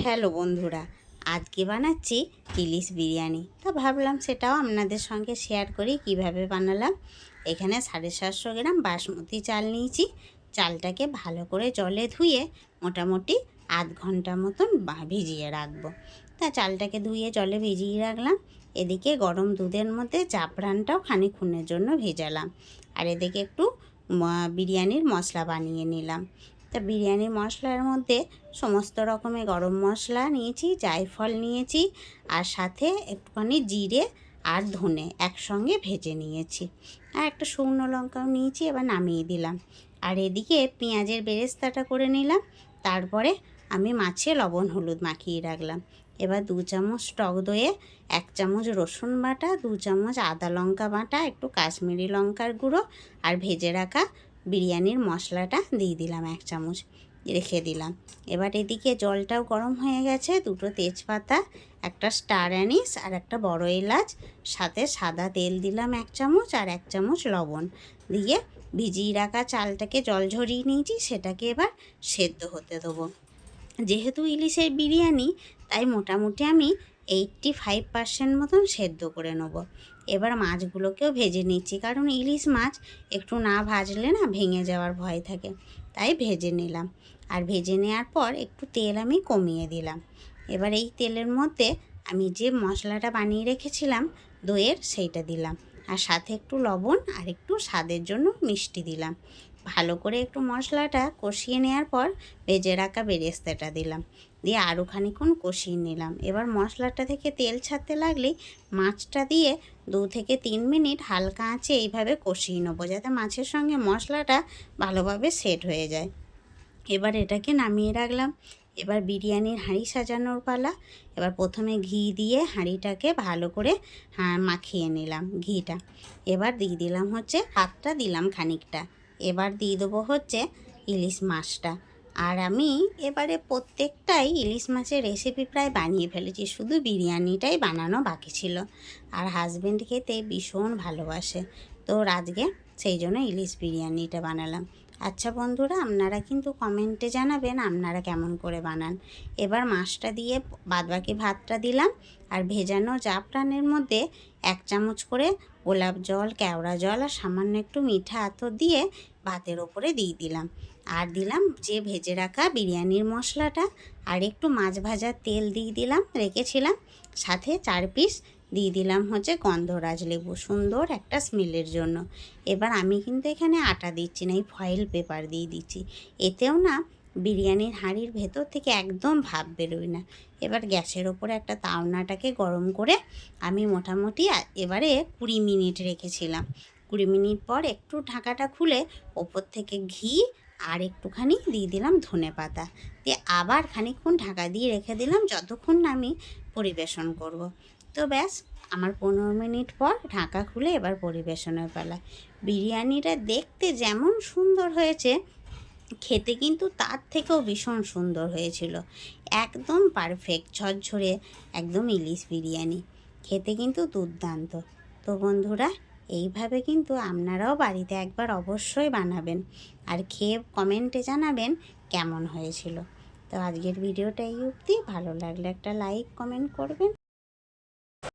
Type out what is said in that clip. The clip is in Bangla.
হ্যালো বন্ধুরা, আজকে বানাচ্ছি ইলিশ বিরিয়ানি। তো ভাবলাম সেটাও আপনাদের সঙ্গে শেয়ার করি কিভাবে বানালাম। এখানে 750 গ্রাম বাসমতি চাল নিয়েছি। চালটাকে ভালো করে জলে ধুয়ে মোটামুটি আধ ঘন্টা মতন ভিজিয়ে রাখবো। তা চালটাকে ধুয়ে জলে ভিজিয়ে রাখলাম। এদিকে গরম দুধের মধ্যে জাফরানটাও খানিকক্ষণের জন্য ভেজালাম। আর এদিকে একটু বিরিয়ানির মশলা বানিয়ে নিলাম। তা বিরিয়ানির মশলার মধ্যে সমস্ত রকমের গরম মশলা নিয়েছি, জায়ফল নিয়েছি, আর সাথে একটুখানি জিরে আর ধনে একসঙ্গে ভেজে নিয়েছি, আর একটা শুকনো লঙ্কাও নিয়েছি। এবার নামিয়ে দিলাম। আর এদিকে পেঁয়াজের বেরেস্তাটা করে নিলাম। তারপরে আমি মাছে লবণ হলুদ মাখিয়ে রাখলাম। এবার 2 চামচ টক দইয়ে 1 চামচ রসুন বাটা, 2 চামচ আদা লঙ্কা বাটা, একটু কাশ্মীরি লঙ্কার গুঁড়ো আর ভেজে রাখা বিরিয়ানির মশলাটা দিয়ে দিলাম 1 চামচ, রেখে দিলাম। এবার এদিকে জলটাও গরম হয়ে গেছে। 2টো তেজপাতা, একটা স্টার অ্যানিস আর একটা বড় এলাচ, সাথে সাদা তেল দিলাম 1 চামচ আর 1 চামচ লবণ দিয়ে ভিজিয়ে রাখা চালটাকে জল ঝরিয়ে নিয়েছি, সেটাকে এবার সেদ্ধ হতে দেবো। যেহেতু ইলিশের বিরিয়ানি, তাই মোটামুটি আমি 85% মতন সেদ্ধ করে নেব। এবার মাছগুলোকেও ভেজে নিচ্ছি, কারণ ইলিশ মাছ একটু না ভাজলে না ভেঙে যাওয়ার ভয় থাকে, তাই ভেজে নিলাম। আর ভেজে নেওয়ার পর একটু তেল আমি কমিয়ে দিলাম। এবার এই তেলের মধ্যে আমি যে মশলাটা বানিয়ে রেখেছিলাম দইয়ের, সেইটা দিলাম, আর সাথে একটু লবণ আর একটু স্বাদের জন্য মিষ্টি দিলাম। ভালো করে একটু মশলাটা কষিয়ে নেওয়ার পর ভেজে রাখা বেরেস্তাটা দিলাম, দিয়ে আরও খানিকক্ষণ কষিয়ে নিলাম। এবার মশলাটা থেকে তেল ছাড়তে লাগলেই মাছটা দিয়ে 2 থেকে 3 মিনিট হালকা আঁচে এইভাবে কষিয়ে নেবো, যাতে মাছের সঙ্গে মশলাটা ভালোভাবে সেট হয়ে যায়। এবার এটাকে নামিয়ে রাখলাম। এবার বিরিয়ানির হাঁড়ি সাজানোর পালা। এবার প্রথমে ঘি দিয়ে হাঁড়িটাকে ভালো করে মাখিয়ে নিলাম ঘিটা। এবার দিয়ে দিলাম হচ্ছে ভাতটা দিলাম খানিকটা। এবার দিয়ে দেবো হচ্ছে ইলিশ মাছটা। আর আমি এবারে প্রত্যেকটাই ইলিশ মাছের রেসিপি প্রায় বানিয়ে ফেলেছি, শুধু বিরিয়ানিটাই বানানো বাকি ছিল। আর হাজব্যান্ড খেতে ভীষণ ভালোবাসে, তো আজকে সেই জন্য ইলিশ বিরিয়ানিটা বানালাম। আচ্ছা বন্ধুরা, আপনারা কিন্তু কমেন্টে জানাবেন আপনারা কেমন করে বানান। এবার মাছটা দিয়ে বাদবাকি ভাতটা দিলাম, আর ভেজানো জাফরানের মধ্যে 1 চামচ করে গোলাপ জল, কেওড়া জল আর সামান্য একটু মিঠা আতর দিয়ে ভাতের ওপরে দিয়ে দিলাম। আর দিলাম যে ভেজে রাখা বিরিয়ানির মশলাটা, আর একটু মাছ ভাজার তেল দিয়ে দিলাম রেখেছিলাম, সাথে 4 পিস দিয়ে দিলাম হচ্ছে গন্ধরাজ লেবু, সুন্দর একটা স্মেলের জন্য। এবার আমি কিন্তু এখানে আটা দিচ্ছি না, এই ফয়েল পেপার দিয়ে দিচ্ছি। এতেও না বিরিয়ানির হাঁড়ির ভেতর থেকে একদম ভাপ বেরোয় না। এবার গ্যাসের ওপরে একটা তাওয়াটাকে গরম করে আমি মোটামুটি এবারে 20 মিনিট রেখেছিলাম। 20 মিনিট পর একটু ঢাকাটা খুলে ওপর থেকে ঘি আর একটুখানি দিয়ে দিলাম ধনে পাতা, দিয়ে আবার খানিকক্ষণ ঢাকা দিয়ে রেখে দিলাম, যতক্ষণ না আমি পরিবেশন করব। তো ব্যাস, আমার 15 মিনিট পর ঢাকা খুলে এবার পরিবেশনের পালা। বিরিয়ানিটা দেখতে যেমন সুন্দর হয়েছে, খেতে কিন্তু তার থেকেও ভীষণ সুন্দর হয়েছিল। একদম পারফেক্ট ঝরঝরে একদম ইলিশ বিরিয়ানি, খেতে কিন্তু দুর্দান্ত। তো বন্ধুরা, এইভাবে কিন্তু আপনারাও বাড়িতে একবার অবশ্যই বানাবেন, আর খেয়ে কমেন্টে জানাবেন কেমন হয়েছিল। তো আজকের ভিডিওটা এই অবধি। ভালো লাগলে একটা লাইক কমেন্ট করবেন।